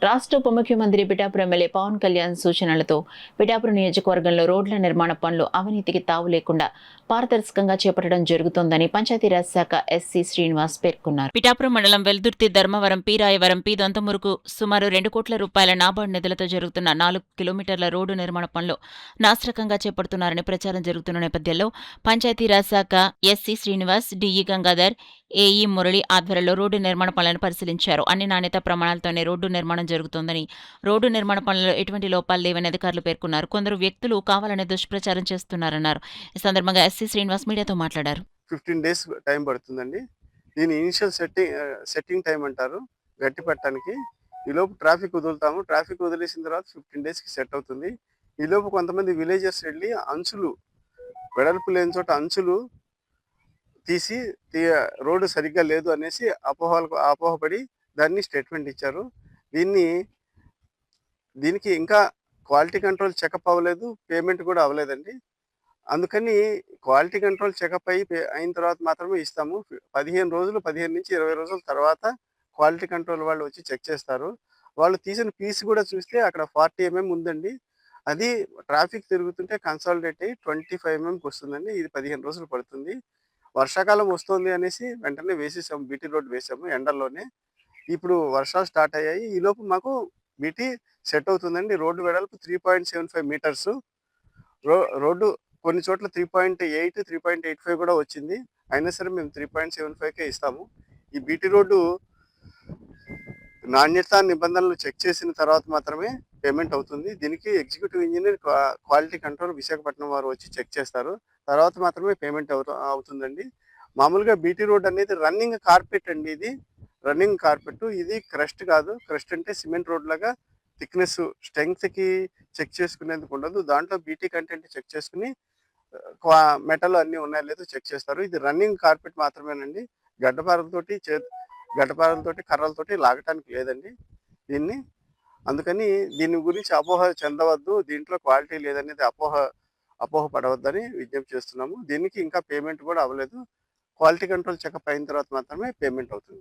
రాష్ట్ర ఉప ముఖ్యమంత్రి పిఠాపురం ఎమ్మెల్యే పవన్ కళ్యాణ్ సూచనలతో పిఠాపురం నియోజకవర్గంలో రోడ్ల నిర్మాణ పనులు అవినీతికి తావు లేకుండా పారదర్శకంగా చేపట్టడం జరుగుతోందని పంచాయతీరాజ్ శాఖ ఎస్సీ శ్రీనివాస్ పేర్కొన్నారు. పిఠాపురం మండలం వెల్దుర్తి, ధర్మవరం, పీరాయవరం, దొంతమురుకు సుమారు 2 కోట్ల రూపాయల నాబార్డు నిధులతో జరుగుతున్న 4 కిలోమీటర్ల రోడ్డు నిర్మాణ పనులు నాశరకంగా చేపడుతున్నారని ప్రచారం జరుగుతున్న నేపథ్యంలో పంచాయతీరాజ్ శాఖ SC Srinivas, DE Gangadhar, AE Murali ఆధ్వర్యంలో రోడ్డు నిర్మాణ పనులను పరిశీలించారు. అన్ని నాణ్యత ప్రమాణాలతోనే రోడ్డు నిర్మాణం జరుగుతోందని, రోడ్డు నిర్మాణ పనులలో ఎటువంటి లోపాలు లేవని అధికారులు పేర్కొన్నారు. కొందరు వ్యక్తులు కావాలనే దుష్ప్రచారం చేస్తున్నారన్నారు. ఈ సందర్భంగా ఎస్సీ శ్రీనివాస్ మీడియాతో మాట్లాడారు. 15 డేస్ టైం పడుతుందండి. దీని ఇనిషియల్ సెట్టింగ్ టైం అంటారు గట్టి పెట్టడానికి. ఈలోపు ట్రాఫిక్ వదులుతాము. ట్రాఫిక్ వదిలేసిన తర్వాత 15 డేస్కి సెట్ అవుతుంది. ఈలోపు కొంతమంది విలేజర్స్ వెళ్ళి అంచులు, వెడల్పు లేని చోట అంచులు తీసి రోడ్డు సరిగ్గా లేదు అనేసి అపోహపడి దాన్ని స్టేట్మెంట్ ఇచ్చారు. దీనికి ఇంకా క్వాలిటీ కంట్రోల్ చెకప్ అవ్వలేదు, పేమెంట్ కూడా అవ్వలేదండి. అందుకని క్వాలిటీ కంట్రోల్ చెకప్ అయిన తర్వాత మాత్రమే ఇస్తాము. 15 నుంచి 20 రోజుల తర్వాత క్వాలిటీ కంట్రోల్ వాళ్ళు వచ్చి చెక్ చేస్తారు. వాళ్ళు తీసిన పీస్ కూడా చూస్తే అక్కడ 40 mm ఉందండి. అది ట్రాఫిక్ తిరుగుతుంటే కన్సాలిడేట్ అయ్యి 25 mmకి వస్తుందండి. ఇది 15 రోజులు పడుతుంది. వర్షాకాలం వస్తుంది అనేసి వెంటనే వేసేసాము, బీటీ రోడ్ వేసాము ఎండల్లోనే. ఇప్పుడు వర్షాలు స్టార్ట్ అయ్యాయి. ఈలోపు మాకు బీటీ సెట్ అవుతుందండి. రోడ్డు వెడల్పు 3.75 మీటర్స్. రోడ్డు కొన్ని చోట్ల 3.8, 3.85 కూడా వచ్చింది. అయినా సరే మేము 3.75కే ఇస్తాము. ఈ బీటీ రోడ్డు నాణ్యత నిబంధనలు చెక్ చేసిన తర్వాత మాత్రమే పేమెంట్ అవుతుంది. దీనికి executive engineer, quality control Visakhapatnam వారు వచ్చి చెక్ చేస్తారు. తర్వాత మాత్రమే పేమెంట్ అవుతుందండి. మామూలుగా బీటీ రోడ్ అనేది రన్నింగ్ కార్పెట్ అండి. ఇది రన్నింగ్ కార్పెట్. ఇది క్రస్ట్ కాదు. క్రస్ట్ అంటే సిమెంట్ రోడ్ లాగా థిక్నెస్, స్ట్రెంగ్త్కి చెక్ చేసుకునేందుకు ఉండదు. దాంట్లో బీటీ కంటెంట్ చెక్ చేసుకుని మెటల్ అన్నీ ఉన్నాయో లేదో చెక్ చేస్తారు. ఇది రన్నింగ్ కార్పెట్ మాత్రమేనండి. గడ్డపారలతోటి కర్రలతోటి లాగటానికి లేదండి దీన్ని. అందుకని దీని గురించి అపోహ చెందవద్దు. దీంట్లో క్వాలిటీ లేదనేది అపోహ పడవద్దని విజ్ఞప్తి చేస్తున్నాము. దీనికి ఇంకా పేమెంట్ కూడా అవ్వలేదు. క్వాలిటీ కంట్రోల్ చెకప్ అయిన తర్వాత మాత్రమే పేమెంట్ అవుతుంది.